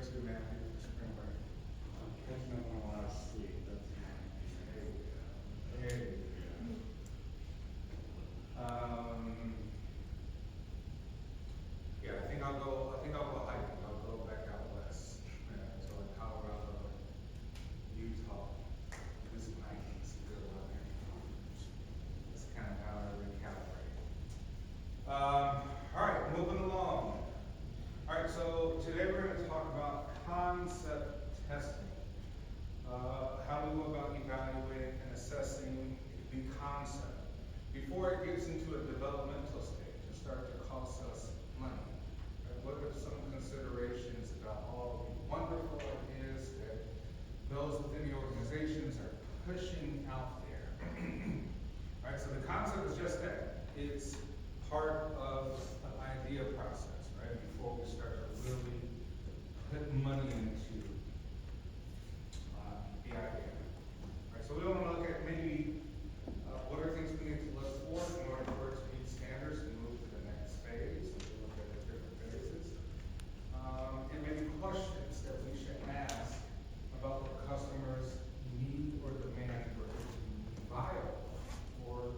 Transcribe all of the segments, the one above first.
too, Matthew, for spring break. I'm catching up on a lot of sleep, that's There you go. There you go. Yeah, I think I'll go hiking. I'll go back out west, to like Colorado, Utah. Do some hiking, some good weather. That's kind of how I recalibrate. All right, moving along. All right, so today we're going to talk about concept testing. How do we go about evaluating and assessing the concept before it gets into a developmental stage and start to cost us money? Right, what are some considerations about all the wonderful ideas that those within the organizations are pushing out there? All right, so the concept is just that. It's part of the idea process, right? Before we start to really put money into the idea. All right, so we want to look at maybe what are things we need to look for in order for it to meet standards and move to the next phase. And we look at the different phases. And maybe questions that we should ask about what customers need or demand for it to be viable or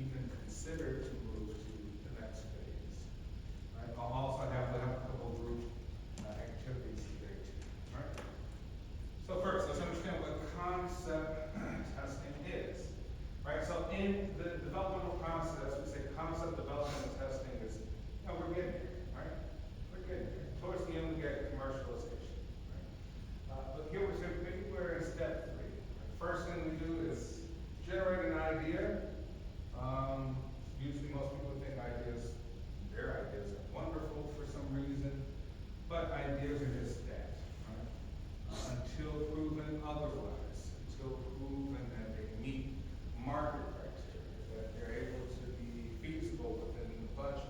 even consider to move to the next phase. Right? I'll also have a couple group activities today too. All right? So first, let's understand what concept testing is. Right? So in the developmental process, we say concept development and testing is, we're getting there, right? We're getting there. Towards the end, we get commercialization, right? But here we're saying maybe we're in step 3. The first thing we do is generate an idea. Usually most people think their ideas are wonderful for some reason, but ideas are just that, right? Until proven otherwise, until proven that they meet market criteria, that they're able to be feasible within the budget,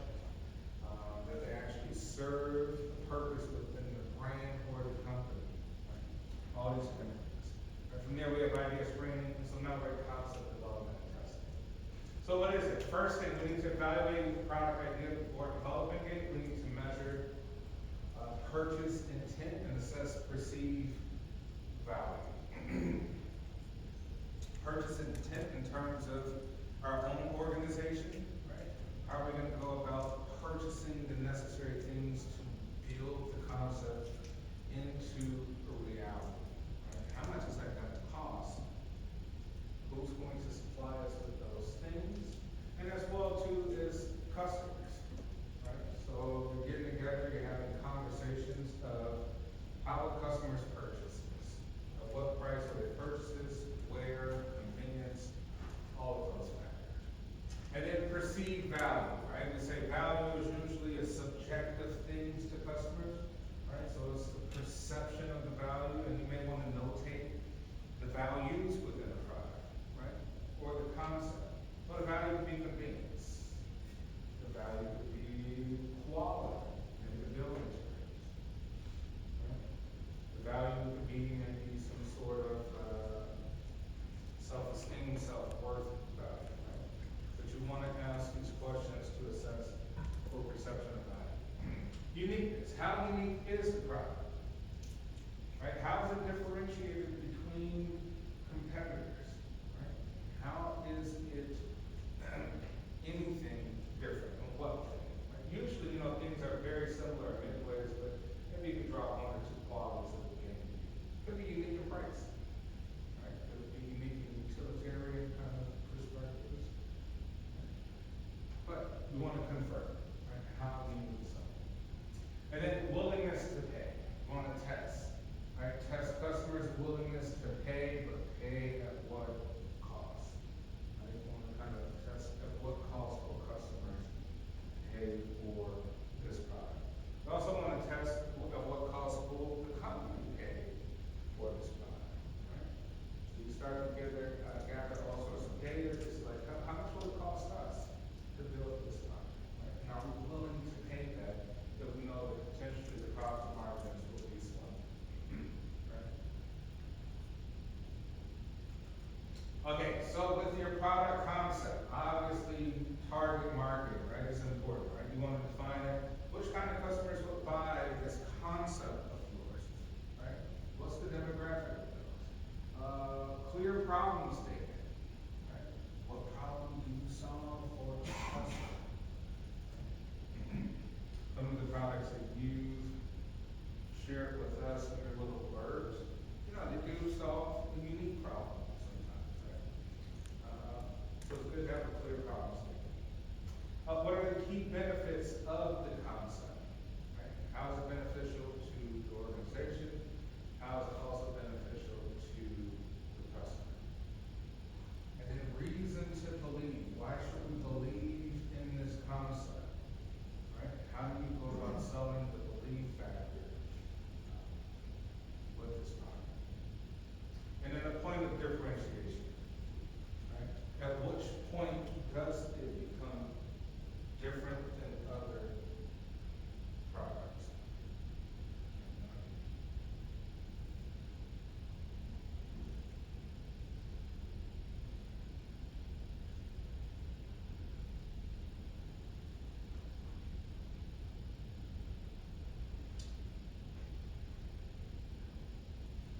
that they actually serve the purpose within the brand or the company, right? All these different things. Right, from there we have idea screening, and so now we're at concept development and testing. So what is it? First thing, we need to evaluate the product idea before developing it. We need to measure purchase intent and assess perceived value. Purchase intent in terms of our own organization, right? How are we going to go about purchasing the necessary things to build the concept into a reality? Right? How much is that going to cost? Who's going to supply us with those things? And as well too is customers, right? So you're getting together, you're having conversations of how the customers purchase this, of what price are they purchases, where, convenience, all of those factors. And then perceived value, right? We say value is usually a subjective thing to customers, right? So it's the perception of the value, and you may want to notate the values within a product, right? Or the concept. Well, the value could be convenience. The value could be quality in the building materials. Right? The value could be maybe some sort of self-esteem, self-worth value. Right? But you want to ask these questions to assess for perception of value. Uniqueness. How unique is the product? Right? How is it differentiated between competitors? Right? How is it anything different? And what thing? Right? Usually, things are very similar in many ways, but maybe you can draw 1 or 2 qualities that would be unique. Could be unique in price. Right? Could be unique in utilitarian kind of perspectives. But we want to confirm, right? How do you use something? And then willingness to pay. We want to test. Right? Test customers' willingness to pay, but pay at what cost. Right? We want to kind of test at what cost will customers pay for this product. We also want to test at what cost will the company pay for this product. Right? So you start to gather all sorts of data. It's like, how much will it cost us to build this product? Right? And are we willing to pay that if we know that potentially the profit margins will be slim? Right? Okay, so with your product concept, obviously target market, right, is important, right? You want to define it. Which kind of customers would buy this concept of yours?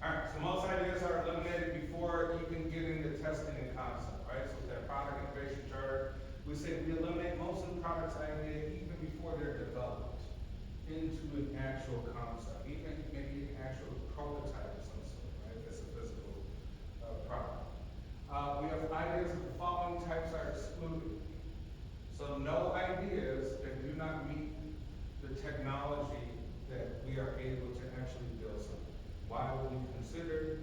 Alright, so most ideas are eliminated before you can get into testing and concept, right? So with that product innovation charter, we say we eliminate most of the products idea even before they're developed into an actual concept, even maybe an actual prototype of some sort, right? If it's a physical product. We have ideas of the following types are excluded. So no ideas that do not meet the technology that we are able to actually build something. Why would we consider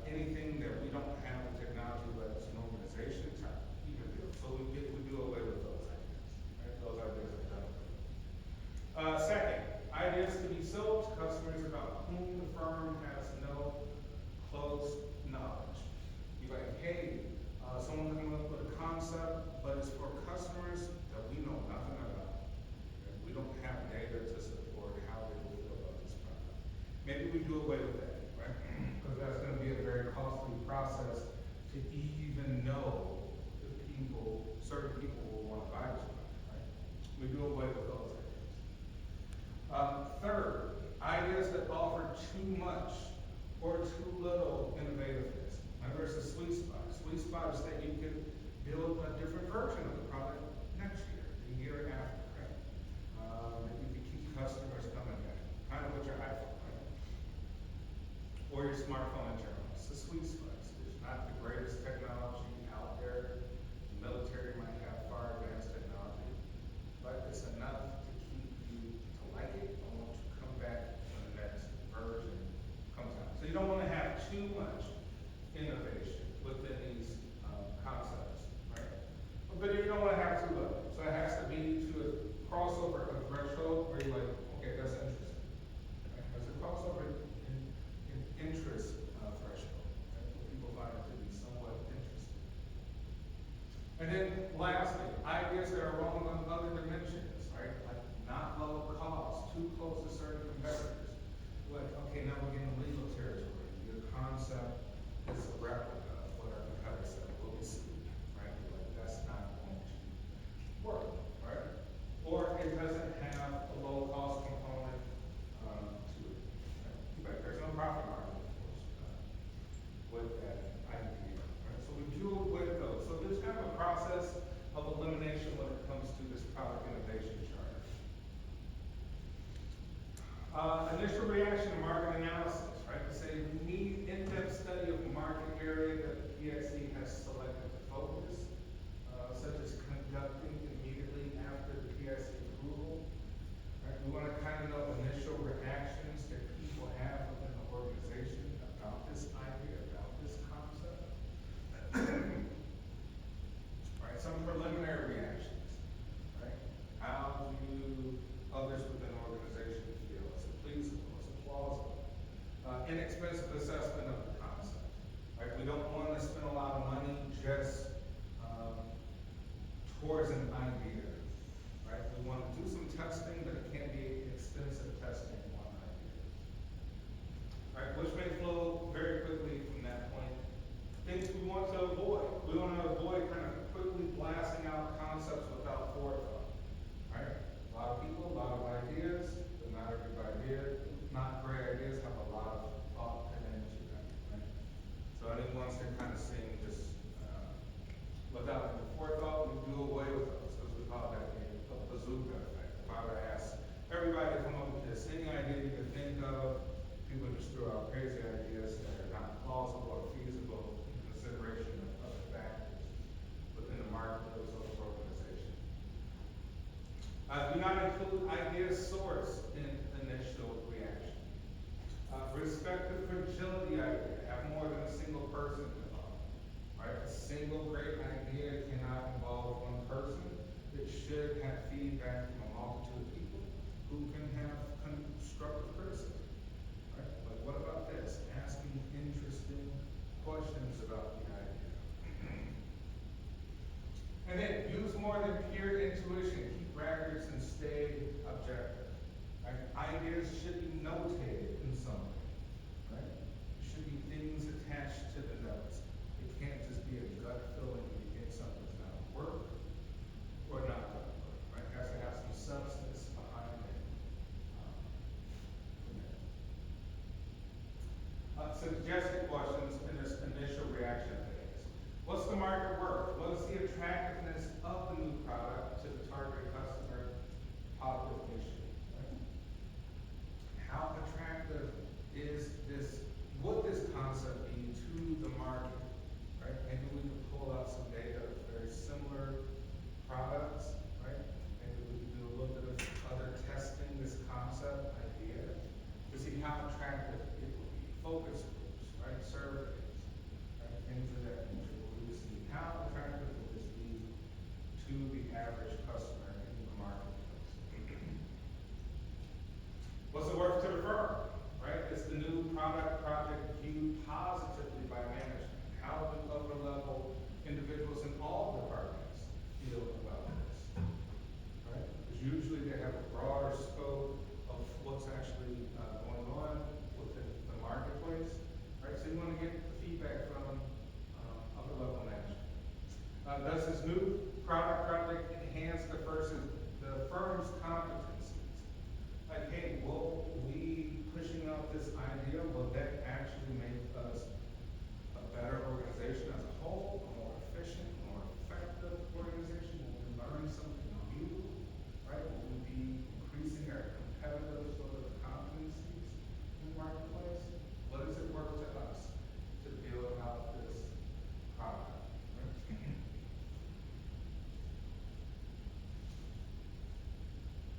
anything that we don't have the technology, but it's an organization type even build? So we do away with those ideas, right? Those ideas are done away with. Second, ideas to be sold to customers about whom the firm has no close knowledge. You're like, hey, someone coming up with a concept, but it's for customers that we know nothing about. And we don't have data to support how they will feel about this product. Maybe we do away with that, right? Because that's gonna be a very costly process to even know if certain people will wanna buy this product, right? We do away with those ideas. Third, ideas that offer too much or too little innovativeness. Remember, it's a sweet spot. Sweet spot is that you can build a different version of the product next year, the year after, right? That you can keep customers coming back, kind of with your iPhone, right? Or your smartphone in general. It's a sweet spot. It's not the greatest technology out there. The military might have far advanced technology, but it's enough to keep you to like it and want to come back when the next version comes out. So you don't want to have too much innovation within these concepts, right? But you don't want to have too little. So it has to be to a crossover, a threshold where you're like, okay, that's interesting. Right? There's a crossover in interest threshold, right? Where people find it to be somewhat interesting. And then lastly, ideas that are wrong on other dimensions, right? Like not low cost, too close to certain competitors. Like, okay, now we're getting legal territory. Your concept is a replica of what our competitor said will be sued, right? Like that's not going to work, right? Or it doesn't have a low cost component to it. Right? But there's no profit margin, of course, with that idea. Right? So we do away with those. So there's kind of a process of elimination when it comes to this product innovation charter. Initial reaction to market analysis, right? To say we need in-depth study of the market area that the PSC has selected to focus, such as conducting immediately after the PSC approval. Right? We want to kind of know initial reactions that people have within the organization about this idea, about this concept. Right? Some preliminary reactions, right? How do others within the organization feel? Is it pleasable? Is it plausible? Inexpensive assessment of the concept. Right? We don't want to spend a lot of money just towards an idea. Right? We want to do some testing, but it can't be extensive testing on ideas. Right? Which may flow very quickly from that point. Things we want to avoid. We want to avoid kind of quickly blasting out concepts without forethought. Right? A lot of people, a lot of ideas, but not every idea, not great ideas have a lot of thought put into them. Right? So any ones that kind of seem just without any forethought, we do away with those because we call that a bazooka effect. If I were to ask everybody to come up with this, any idea you can think of, people just throw out crazy ideas that are not plausible or feasible in consideration of other factors within the marketplace of the organization. Do not include ideas sourced in initial reaction. Respect the fragility idea. Have more than a single person involved. Right? A single great idea cannot involve one person. It should have feedback from a multitude of people who can have constructive criticism. Right? Like, what about this? Asking interesting questions about the idea. And then use more than pure intuition. Keep records and stay objective. Right? Ideas should be notated in some way. Right? There should be things attached to the notes. It can't just be a gut feeling that you think something's gonna work or not gonna work. Right? It has to have some substance behind it. suggested questions in this initial reaction phase. What's the market worth? What is the attractiveness of the new product to the target customer population? How attractive is this, would this concept be to the market, right? Maybe we could pull out some data of very similar products, right? Maybe we could do a little bit of other testing, this concept idea, to see how attractive it will be. Focus groups, right? Surveys, right? Things of that nature. We will see how attractive will this be to the average customer in the marketplace. What's it worth to the firm, right? Is the new product project viewed positively by management? How do upper level individuals in all departments feel about this, right? Because usually they have a broader scope of what's actually going on within the marketplace, right? So you want to get the feedback from upper level management. Does this new product project enhance the firm's competencies? Like, hey, will we pushing out this idea, will that actually make us a better organization as a whole, a more efficient, more effective organization? Will we learn something new, right? Will we be increasing our competitive sort of competencies in the marketplace? What is it worth to us to build out this product? Right?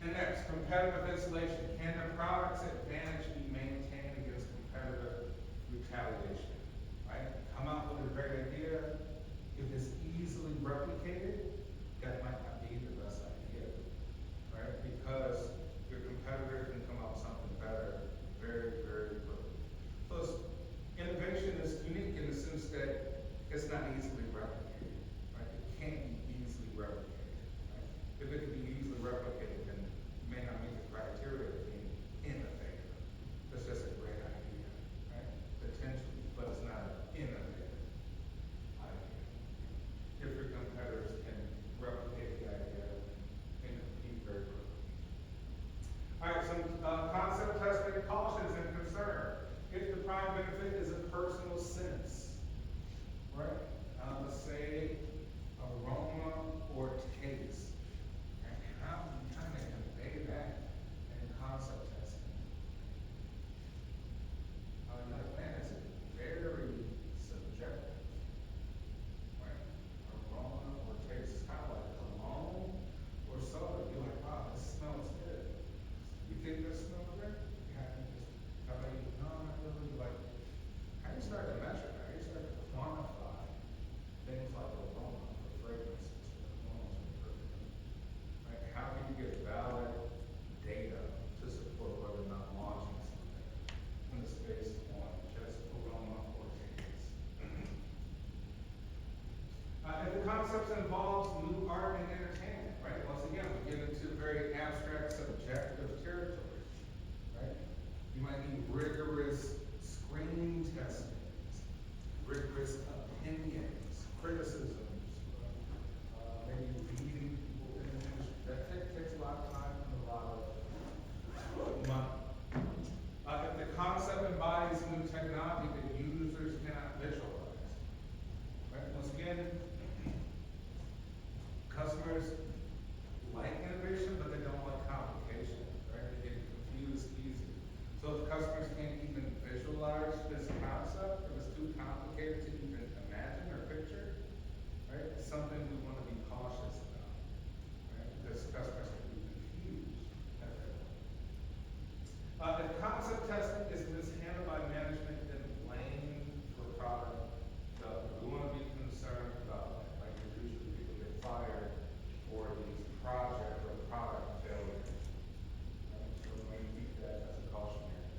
And next, competitive insulation. Can the product's advantage be maintained against competitive retaliation? Right? Come out with a great idea. If it's easily replicated, that might not be the best idea. Right? Because your competitor can come out with something better very, very quickly. Plus, innovation is unique in the sense that it's not easily replicated. Right? It can't be easily replicated. Right? If it can be easily replicated, then it may not meet the criteria of being innovative. It's just a great idea, right? Potentially, but it's not an innovative idea. If your competitors can replicate the idea and compete very quickly. All right, some concept testing cautions and concern. If the prime benefit is a personal sense, right? Let's say aroma or taste. And how do you kind of convey that in concept testing? Like, man, it's very subjective, right? Aroma or taste. It's kind of like cologne or soda. You're like, wow, this smells good. You think this smells good? Yeah, I think this. How about you? No, not really. Like, how do you start to measure that? How do you start to quantify things like aroma or fragrances or colognes or perfume? Right? How can you get valid data to support whether or not launching something when it's based on just aroma or taste? If the concepts involves new art and entertainment, right? Once again, we get into very abstract, subjective territory, right? You might need rigorous screening testings, rigorous opinions, criticisms, maybe reading people in the industry. That takes a lot of time and a lot of money. If the concept embodies new technology that users cannot visualize, right? Once again, customers like innovation, but they don't like complication, right? They get confused easy. So if customers can't even visualize this concept, if it's too complicated to even imagine or picture, right? It's something we want to be cautious about, right? Because customers can be confused at that point. If concept testing is mishandled by management, then blame for product failure. We want to be concerned about that. Like, usually people get fired for these project or product failures. Right? So we want to keep that as a cautionary.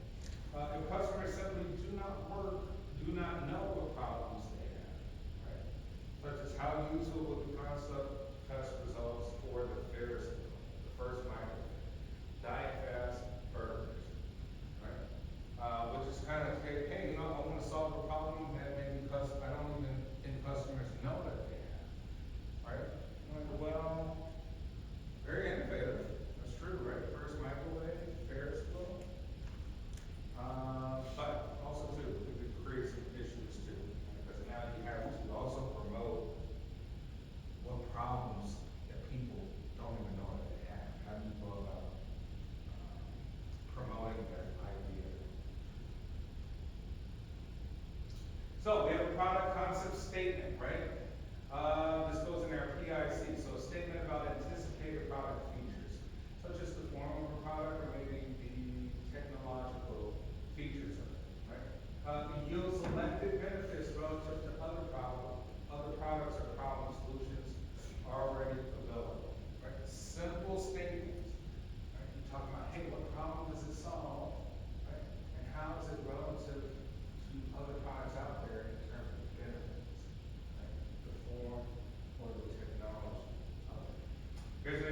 If customers simply do not know what problems they have, right? Such as how useful will the concept test results for the Ferris wheel, the first microwave, die fast burgers, right? Which is kind of, hey, you know, I want to solve a problem that maybe I don't even think customers know that they have, right? Like, well, very innovative. That's true, right? First microwave, Ferris wheel. But also too, if it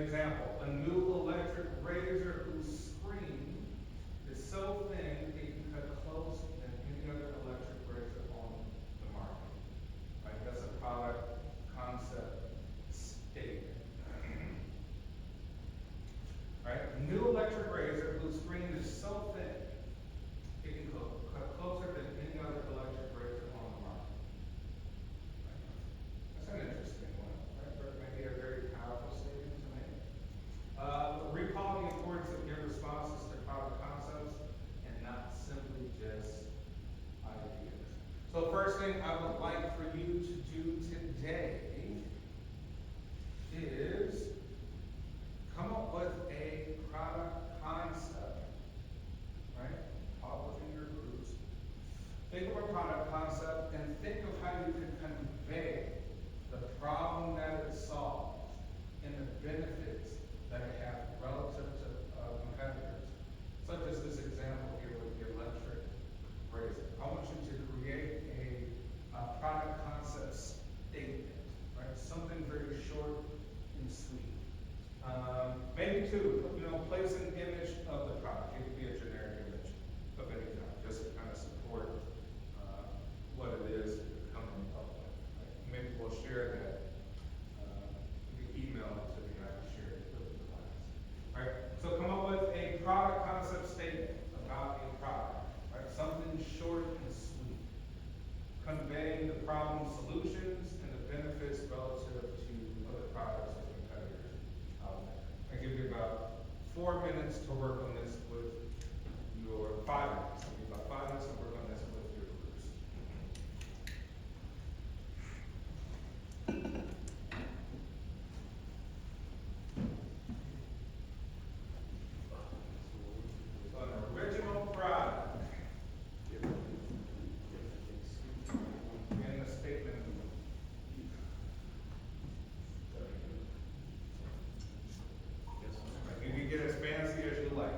example, a new electric razor whose screen is so thin it can cut close than any other electric razor on the market. Right, that's a product concept statement. Right, a new electric razor whose screen is so thin it can cut closer than any other electric razor on the market. That's an interesting one, right? Or maybe a very powerful statement to make. Recall the importance of your responses to product concepts and not simply just ideas. So first thing I would like for you to do today is come up with a product concept, right? All within your groups. Think of a product concept and think of how you can convey the problem that it solves and the benefits that it has relative to competitors. Such as this example here with the electric razor. I want you to create a product concept statement, right? Something very short and sweet. Maybe two, place an image of the product. It could be a generic image of any kind, just to kind of support what it is you're coming up with. Right? Maybe we'll share that. You can email it to me and I can share it with the class. All right? So come up with a product concept statement about a product. Right? Something short and sweet. Conveying the problem solutions and the benefits relative to other products or competitors out there. I give you about 4 minutes to work on this with your 5 minutes. I'll give you about 5 minutes to work on this with your groups. So an original product in the statement. You can get as fancy as you like.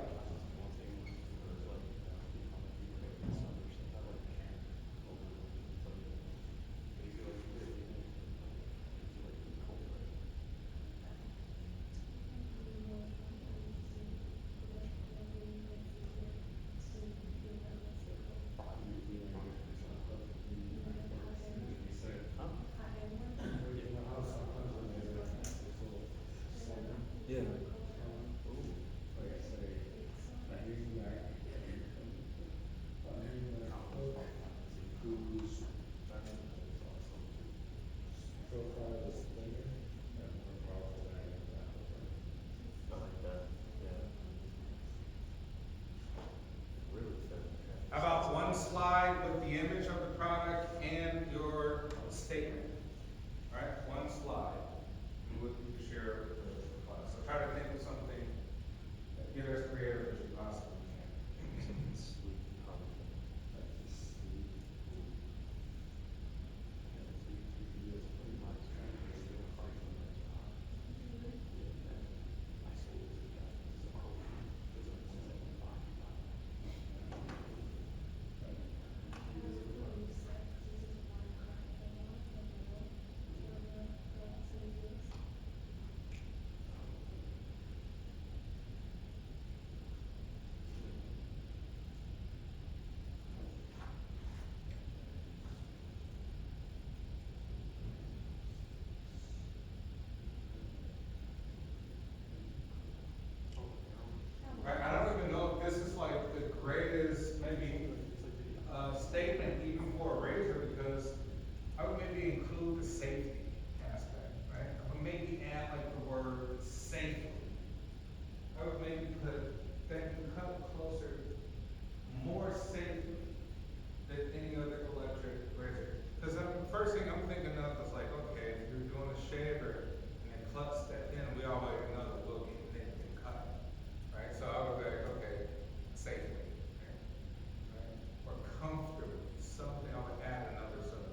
Yeah. How about one slide with the image of the product and your statement? All right, one slide. You can share it with the class. So try to think of something that get as creative as you possibly can. I don't even know if this is like the greatest maybe statement even for a razor, because I would maybe include the safety aspect, right? I would maybe add like the word safely. I would maybe put that can cut closer more safely than any other electric razor. Because the first thing I'm thinking of is like, okay, if you're doing a shaver and it cuts that in, we already know that we'll get nicked and cut. Right? So I would be like, okay, safely. Right? Or comfortably. Something, I would add another sort of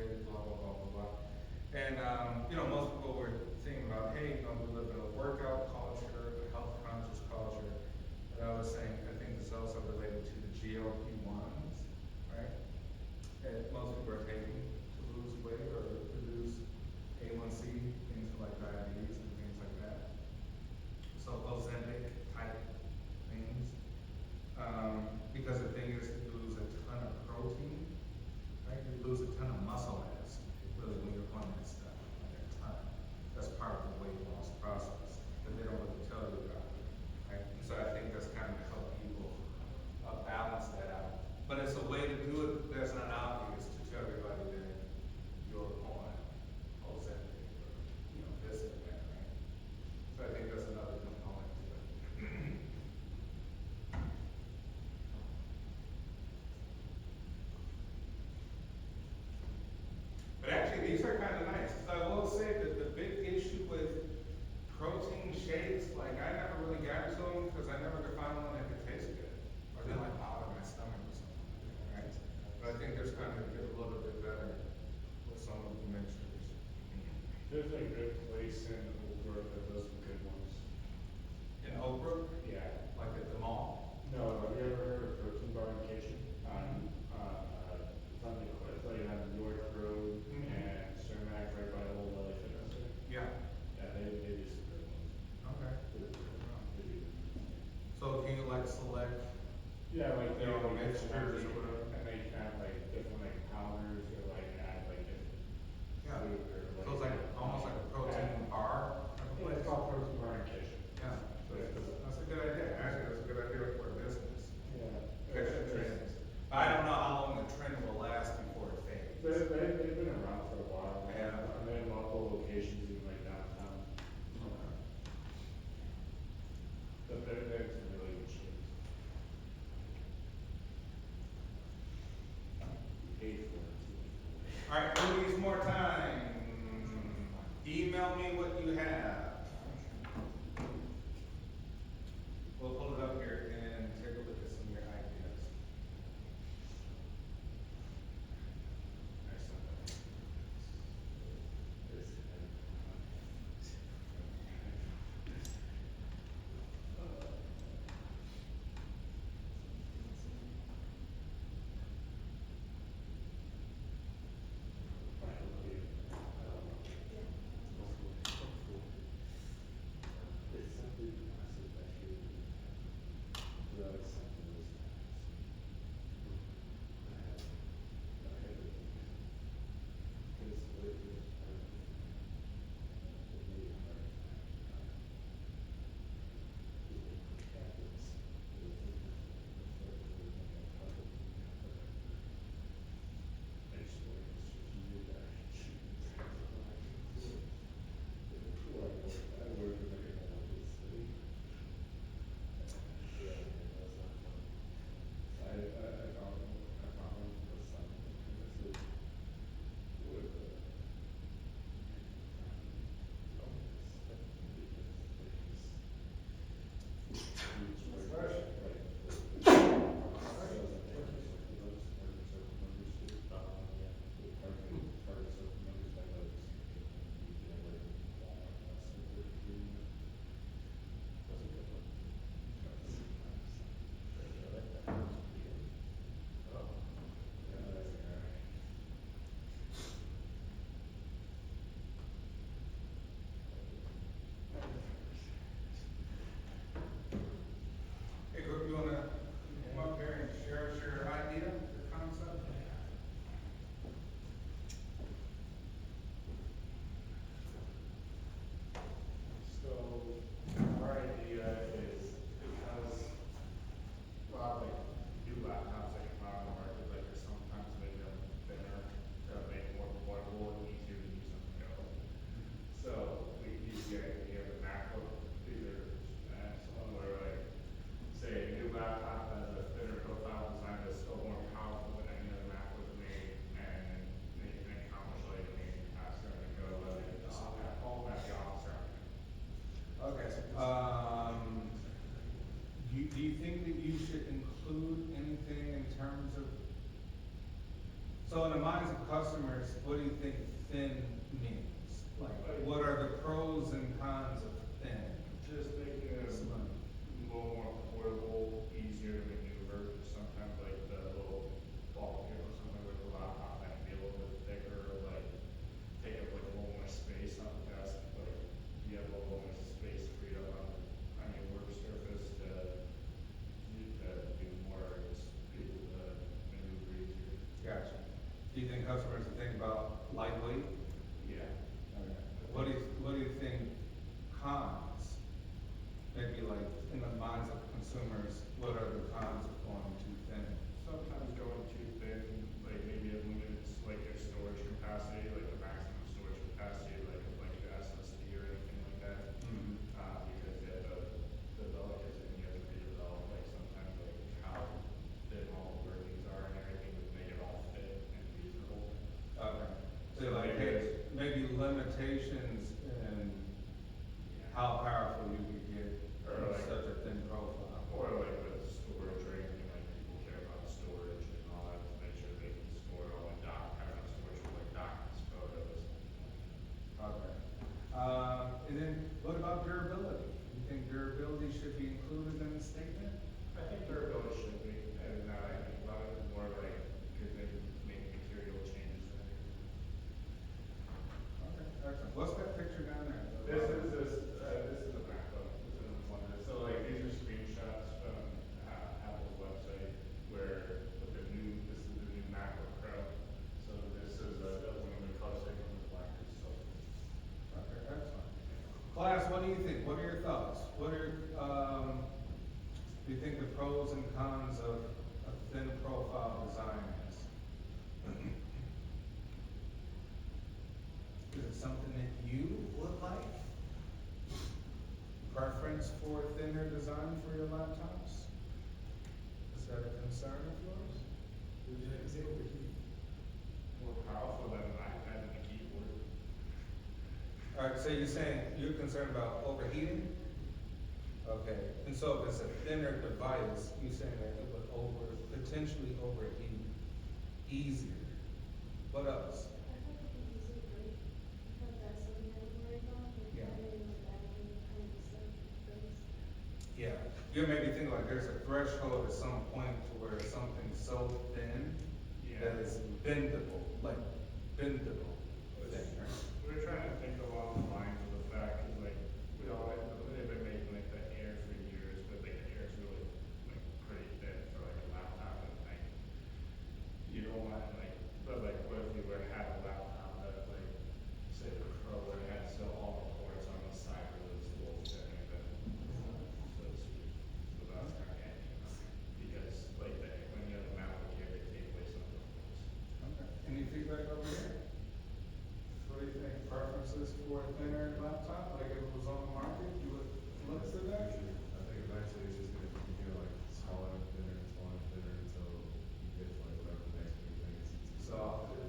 motivated, blah, blah, blah, blah, blah. And, most people were thinking about, hey, we live in a workout culture, a health conscious culture. But I was saying, I think this is also related to the GLP-1s, right? That most people are taking to lose weight or reduce A1C, things like diabetes and things like that. So Ozempic type things. Because the thing is, you lose a ton of protein, right? You lose a ton of muscle mass, really, when you're on that stuff, like a ton. That's part of the weight loss process, but they don't really tell you about it, right? And so I think that's kind of to help people balance that out. But it's a way to do it that's not obvious to tell everybody that you're on Ozempic or, this and that, right? So I think that's another component to it. But actually, these are kind of nice. So I will say that the big issue with protein shakes, like I never really got into them because I never could find one that could taste good, or they like bother my stomach or something, right? But I think they're starting to get a little bit better with some of the mixtures. There's a good place in Oakbrook that does some good ones. In Oak Brook, Yeah. like at the mall. No, have you ever heard of Protein Bar and Kitchen? It's on the, it's like on York Road Mhm. and Cermak, right by the old LA Fitness Center. Yeah. Yeah, they do some good ones. Okay. They do. So can you like select? Yeah, like they Their own like mixtures mixtures or whatever. and they can have like different like powders or like add like different Yeah. food or like. So it's like almost like a protein bar type of Yeah, place. it's called Protein Bar and Kitchen. Yeah, so that's a good idea. Actually, that's a good idea for a business. Yeah. Catch the trends. I don't know how long the trend will last before it fades. They've been around for a while. Yeah. And they have multiple locations in like downtown. But they're some really good shapes. Paid for it too. All right, who needs more time? Email me what you have. We'll pull it up here and take a look at some of your ideas. minds of customers, what do you think thin means? Like, what are the pros and cons of thin? Just making it a little more portable, easier to maneuver. Sometimes like the little ball peen or something with a laptop that can be a little bit thicker, like take up like a little more space on the desk. Like you have a little more space freed up on your work surface to do more, just be able to maneuver easier. Gotcha. Do you think customers would think about lightweight? Yeah. Okay. What do you think cons? Maybe like in the minds of consumers, what are the cons of going too thin? Sometimes going too thin, like maybe it limits like your storage capacity, like the maximum storage capacity, like your SSD or anything like that. Because yeah, the develop isn't yet redeveloped, like sometimes like how thin all the workings are and everything would make it all fit and feasible. Okay. So like, hey, maybe limitations in Yeah. how powerful you could get Or with like- such a thin profile. Or like with storage or anything, like people care about storage and all that to make sure they can store all the have enough storage for like documents, photos. Okay. And then what about durability? You think durability should be included in the statement? I think durability should be, and now I think about it more like, could they make material changes in it? Okay, excellent. What's that picture down there? This is a MacBook, this is one, so like, these are screenshots from, Apple's website, where with the new, this is the new MacBook Pro. So this is a one of the colors from the black, so. Okay, excellent. Class, what do you think? What are your thoughts? What are, do you think the pros and cons of a thin profile design is? Is it something that you would like? Preference for thinner design for your laptops? Is that a concern of yours? More powerful than an iPad and a keyboard. Alright, so you're saying you're concerned about overheating? Okay, and so if it's a thinner device, you're saying that it would potentially overheat easier. What else? Yeah, you maybe think like there's a threshold at some point to where something's so thin that it's bendable, like bendable thing, right? We're trying to think along the lines of the fact, cause like, we all, they've been making like the Air for years, but like the Air's really like pretty thin for like a laptop and like, you don't want like, but like, what if we were to have a laptop that like, say the Pro, where it had still all the ports on the side where it was a little thinner than, so to speak. So that's kind of handy, because like the, when you have a MacBook here, they take away some of the ports. Okay. Any feedback over here? What do you think, preferences for a thinner laptop, like if it was on the market, you would look for that? I think eventually it's just gonna continue like smaller and thinner until you get to like whatever the next big thing is. So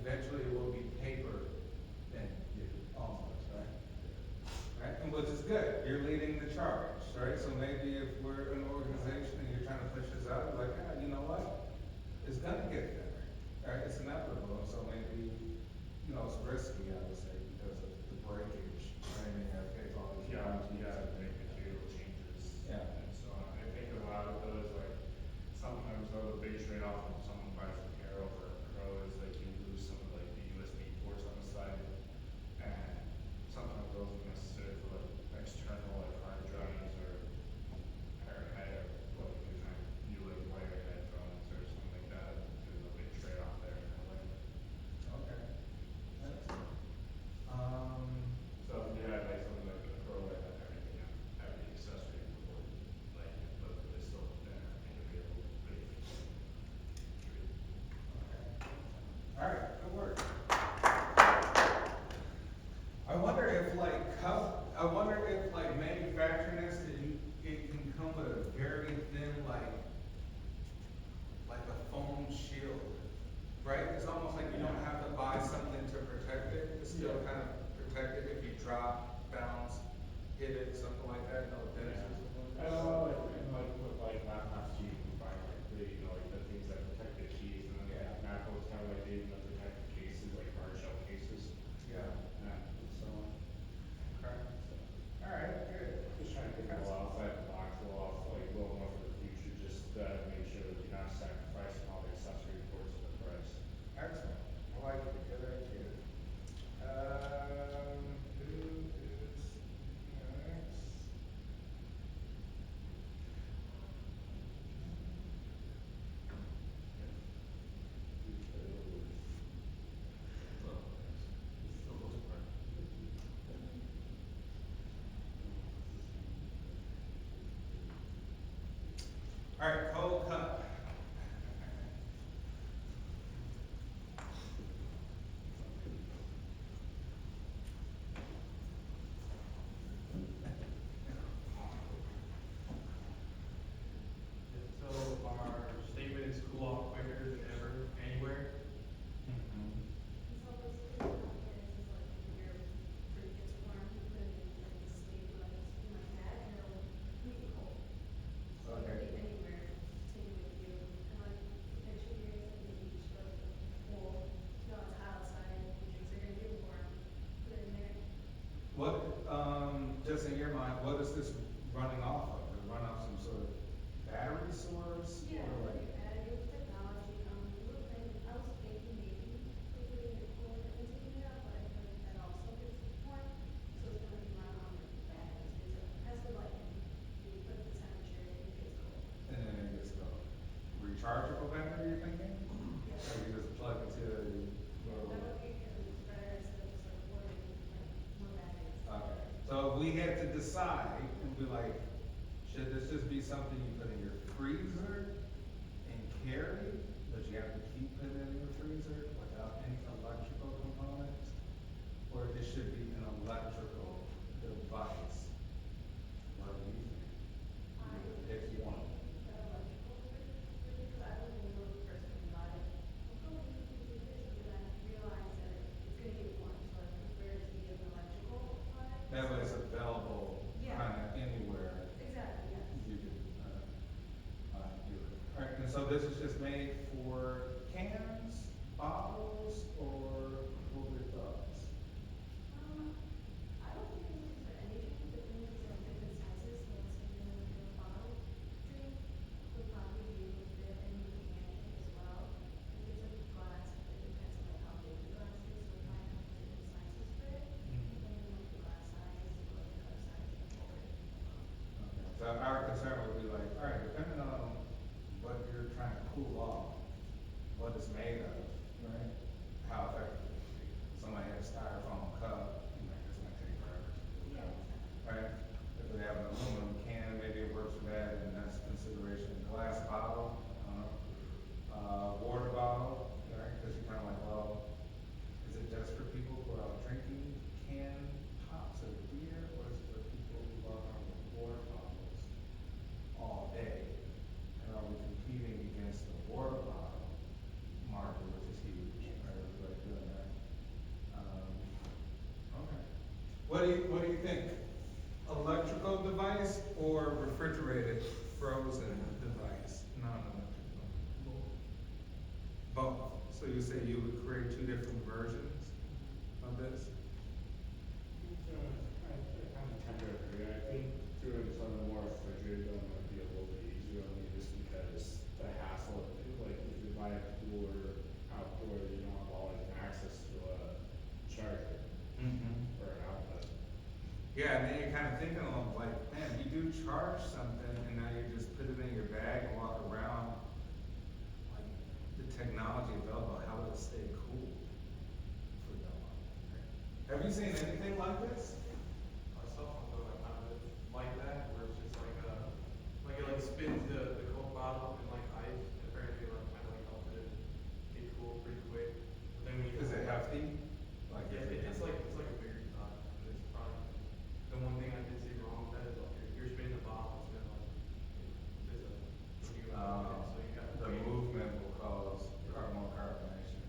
eventually it will be paper thin, almost, right? Right, and which is good, you're leading the charge, right? So maybe if we're an organization and you're trying to push this out, you're like, ah, you know what? It's gonna get thinner, right? It's inevitable, so maybe, you know, it's risky, I would say, because of the breakage, right? And you have to take all these. Yeah, you gotta make material changes. Yeah. And so on. I think a lot of those, like, sometimes though, the big trade-off when someone buys an Air over a Pro is like you lose some of like the USB ports on the side. And sometimes those are necessary for like external like hard drives or head, or like you're trying to do like wired headphones or something like that. There's a big trade-off there in a way. Okay. Excellent. So if you had like something like the Pro that had everything, every accessory board, like, but it's still there, I think it'd be a little pretty. All right, good work. I wonder if like manufacturing this, that it can come with a very thin, like a foam shield, right? It's almost like you don't have to buy something to protect it, it's still kind of protected if you drop, bounce, hit it, something like that, no dents or something like I that. don't know, like with like laptops, you can find like the, you know, like the things that protect the keys, and then Yeah. MacBooks have like the, protect the Alright, cold cut. So our statement is cool off quicker than ever, anywhere. Mhm. So what's good about this is like if your fruit gets warm, you put it in like a stabilized like that, and it'll make it cold. So it can Okay. be anywhere, take it with you. And like the picture here is like the beach, but the pool, you know, it's hot outside, your drinks are gonna get warm, put it in there. What, just in your mind, what is this running off of? Does it run off some sort of battery source? Yeah, Or like like, additive technology, I was thinking maybe we're putting it cooler and taking it out, but I feel like that also gets warm, so it's gonna be run on the batteries, as the lightning, you put the temperature, it gets cold. and then it gets the rechargeable battery, you're thinking? Yeah. Or you just plug into the Yeah, little. that would be better instead of just like ordering like more batteries. Okay, so if we had to decide and be like, should this just be something you put in your freezer and carry, but you have to keep it in your freezer without any electrical components? Or it should be an electrical device? What do you think? I would If you want. that electrical because I don't even know the first thing about it. Oh, you can do this, and then I realize that it's gonna get warm, so I prefer to be an electrical appliance. That way it's available Yeah. kind of anywhere Exactly, yes. you can, do it. Alright, and so this is just made for cans, bottles, or what were your thoughts? I don't think it's used for anything, but then it's like different sizes, so it's something like a bottle drink would probably be able to fit in the can as well. If it's like glass, it depends on like how big the glass is, so it might have different sizes for it, depending on like the glass size or the cup size of the pour. Okay, so our concern would be like, alright, depending on what you're trying to cool off, what it's made of, right? How effective it would be. Somebody had a styrofoam cup, you know, it's gonna take forever to do that. Right? If they have an aluminum can, maybe it works for that, and that's consideration. Glass bottle, water bottle, right? Cause you're kinda like, well, is it just for people who are out drinking canned pops of beer, or is it for people who love our water bottles all day? And are we competing against the water bottle market, which is huge, right? Everybody doing that. Okay. What do you think? Electrical device or refrigerated frozen device? Non-electrical. Both. So you say you would create two different versions of this? I kind of tend to agree. I think doing something more refrigerated one might be a little bit easier on me just because the hassle of, like, if you buy a cooler outdoor, you don't have always access to a charger Mm-hmm. or an outlet. Yeah, and then you're kind of thinking of like, man, you do charge something and now you just put it in your bag and walk around. Like, the technology available, how will it stay cool for that long? Have you seen anything like this? I saw something like that, where it's just like it like spins the Coke bottle in like ice, and apparently like kind of like helps it get cool pretty quick. But then when you. Is it hefty? Like, Yeah, is it- it's like a bigger design, and it's probably, the one thing I did see wrong with that is like, you're spinning the bottle, it's gonna like, there's a, when you open it, so you got. The movement will cause more carbonation.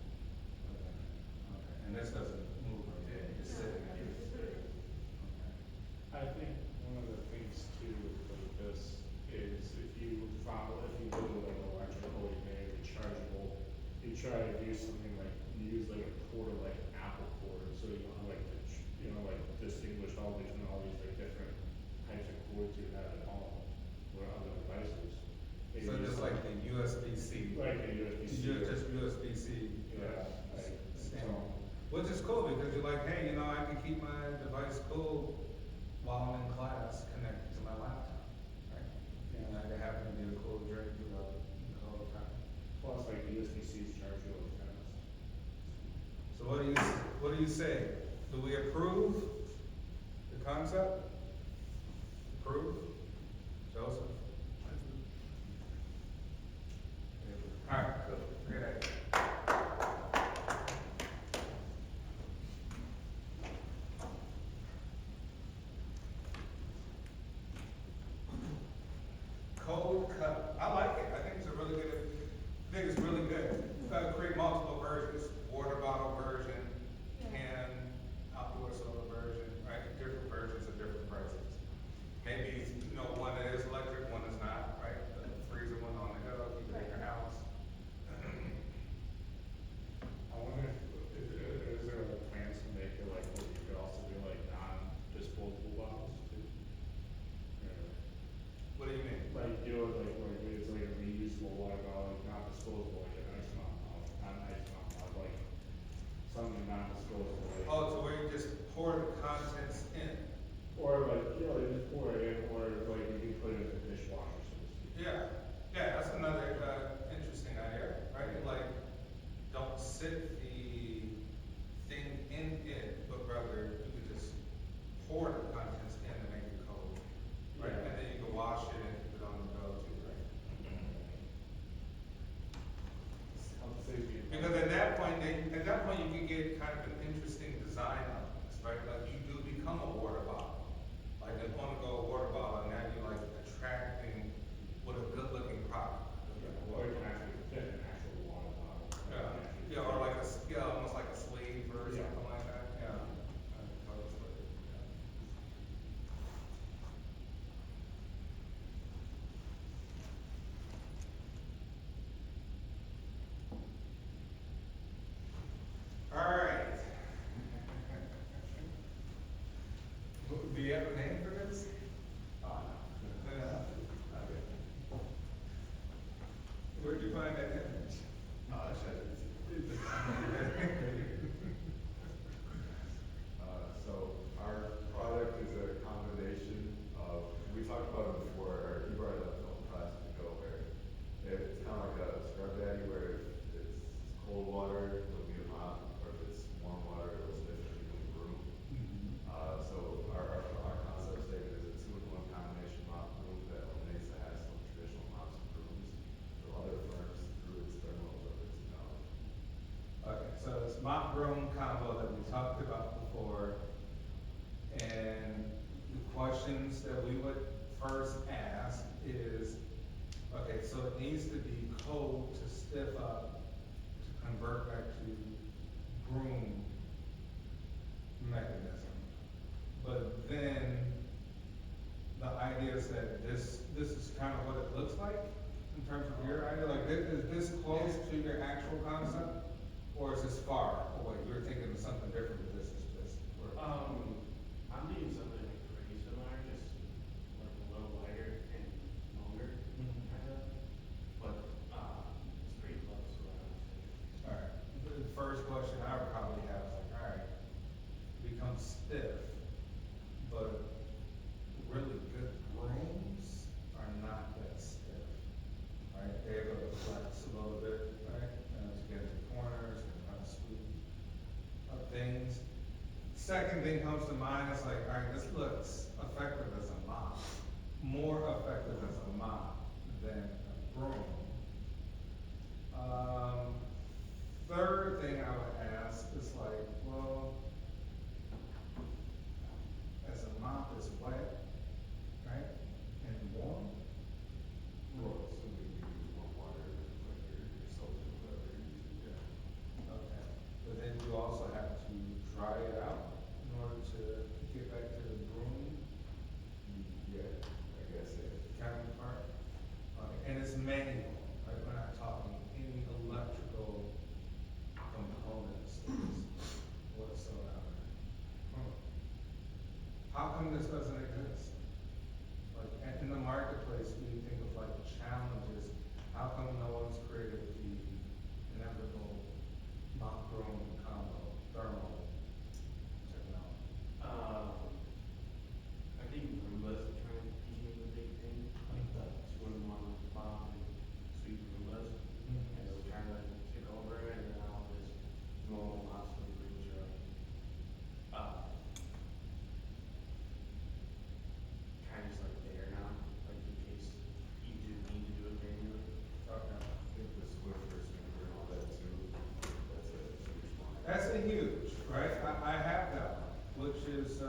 Okay, and this doesn't move, or anything, it's just sitting there. Okay. I think one of the things too with like this is if you follow, if you go to like electrical, you may rechargeable, you try to do something like, you use like a cord, like Apple cord, so you know, like, like distinguish all between all these like different types of cords you have at home or other devices. Maybe So just like the USB-C. Like a USB-C. Just USB-C. Yeah, like, Stand. Which is cool, because you're like, hey, you know, I can keep my device cool while I'm in class connected to my laptop, right? And I can happen to be a cool drink throughout the whole time. plus like USB-C's charge really fast. So what do you say? Do we approve the concept? Approve? Joseph? code cut, I like it, I think it's a really good, I think it's really good. Create multiple versions, water bottle version, can, outdoor soda version, right, different versions of different prices. Maybe, you know, one that is electric, one is not, right, the freezer one on the hill, keep it in your house. I wonder if, is there like plans to make it like, where you could also do like non-disposable bottles too? Or, What do you mean? like, you know, like, where it's like a reusable water bottle, like not disposable, like an ice mountain bottle, not an ice mountain bottle, like something non-disposable, like. Oh, to where you just pour the contents in. Or like, you know, you just pour it in, or like you can put it in the dishwasher, so to speak. Yeah, yeah, that's another, interesting idea, right? Like, don't sit the thing in it, but rather you could just pour the contents in and make it cold. Right, Yeah. and then you can wash it and keep it on the go too, right? Help save you. Because at that point, you can get kind of an interesting design on this, right? Like, you do become a water bottle. Like, an on-the-go water bottle, and now you're like attracting with a good-looking product. Or it can actually fit an actual water bottle. Yeah, yeah, or like a, yeah, almost like a sleeve or Yeah. something like that, yeah. Totally, yeah. All right. Do you have a name for this? Yeah. Where'd you find that image? So our product is a combination of, we talked about it before, or you brought it up a couple classes ago, where it's kind of like a scrub daddy, where if it's cold water, it'll be a mop, or if it's warm water, it'll stiffen it become a broom. So our concept statement is a two-in-one combination mop broom that eliminates the hassle of traditional mops and brooms. So other firms, through its thermal ability knowledge. Okay, so it's mop broom combo that we talked about before. And the questions that we would first ask is, okay, so it needs to be cold to stiff up, to convert back to broom mechanism. But then, the idea is that this is kind of what it looks like in terms of your idea, like, is this close to your actual concept? Or is this far away? You're thinking of something different, but this is just. I'm thinking something like pretty similar, just like a little lighter and longer, kind of. But, it's pretty close, so I would say. Alright, the first question I would probably have is like, alright, become stiff, but really good brooms are not that stiff, right? They're able to flex a little bit, right? To get into corners and kind of sweep up things. Second thing comes to mind is like, alright, this looks effective as a mop, more effective as a mop than a broom. Third thing I would ask is like, well, as a mop is wet, right, and warm. Well, assuming you use warm water, like your soap or whatever you're using, yeah. Okay, but then you also have to dry it out in order to get back to the broom Yeah, I guess, yeah. kind of part. Okay, and it's manual, right, we're not talking any electrical components whatsoever. How come this doesn't exist? Like, in the marketplace, we think of like challenges, how come no one's created the inevitable mop broom combo thermal technology? I think Roombas are trying to be the big thing, like the two-in-one mop and sweep Roombas. And they're trying to take over it, and then all this normal mops and brooms are, kind of just like there now, like in case you do need to do it manually. Okay. I think the Swiffer sweeper and all that too, that's a huge one. That's a huge, right? I have that one, which is,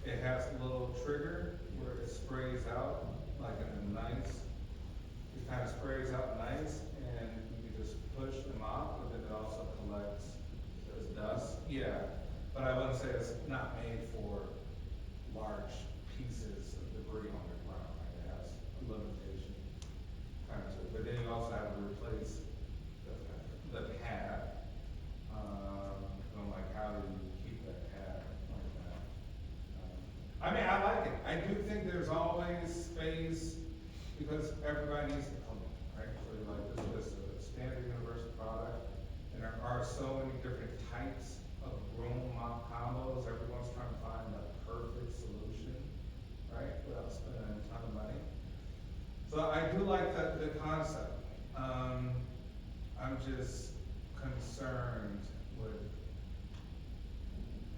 It has a little trigger where it sprays out like in a nice, it kind of sprays out nice, and you can just push the mop, but then it also collects the dust. Yeah, but I wouldn't say it's not made for large pieces of debris on the ground, like it has a limitation kind of to it. But then you also have to replace the pad. I'm like, how do you keep that pad like that? I mean, I like it. I do think there's always space because everybody needs to clean, right? So you're like, this is a standard universal product, and there are so many different types of broom mop combos. Everyone's trying to find the perfect solution, right? Without spending a ton of money. So I do like the concept. I'm just concerned with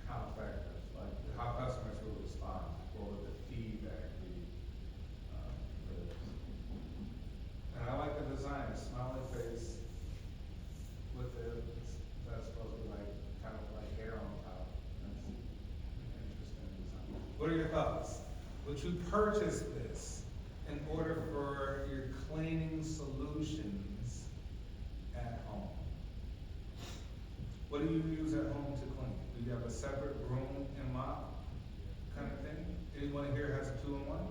how effective, like how customers will respond, or with the feedback be for this. And I like the design, the smiley face with that's supposed to be like, kind of like hair on top. That's an interesting design. What are your thoughts? Would you purchase this in order for your cleaning solutions at home? What do you use at home to clean? Do you have a separate broom and mop kind of thing? Anyone here has a two-in-one?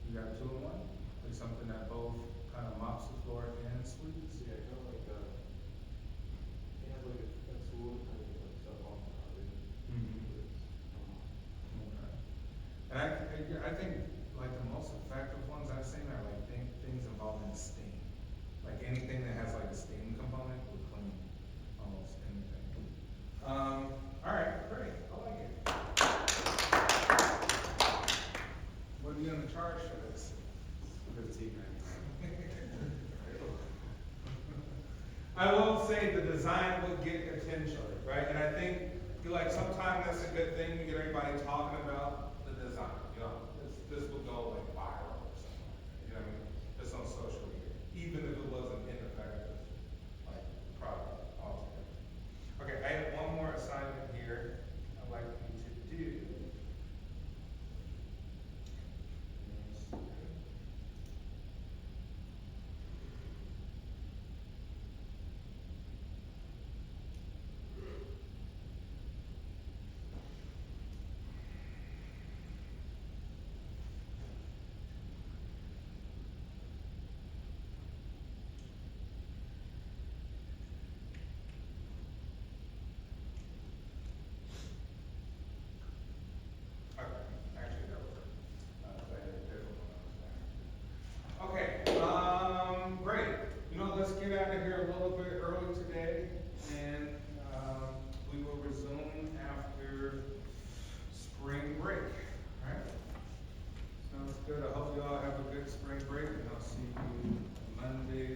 You got a two-in-one? Like something that both kind of mops the floor and sweeps? Yeah, kind of like, it has like a tool, kind of like stuff off the other. Okay. And I think like the most effective ones I've seen are like things involving steam. Like anything that has like a steam component will clean almost anything. All right, great, I like it. What are you gonna charge for this? 15.99. I will say the design would get attention, right? And I think, like, sometimes that's a good thing, you get everybody talking about the design, you know? This will go like viral or something like that, you know what I mean? It's on social media, even if it wasn't ineffective, like, product altogether. Okay, I have one more assignment here I'd like you to do. Okay, actually, that was, I had a different one. Okay, great. You know, let's get out of here a little bit early today, and, we will resume after spring break, alright? Sounds good. I hope you all have a good spring break, and I'll see you Monday,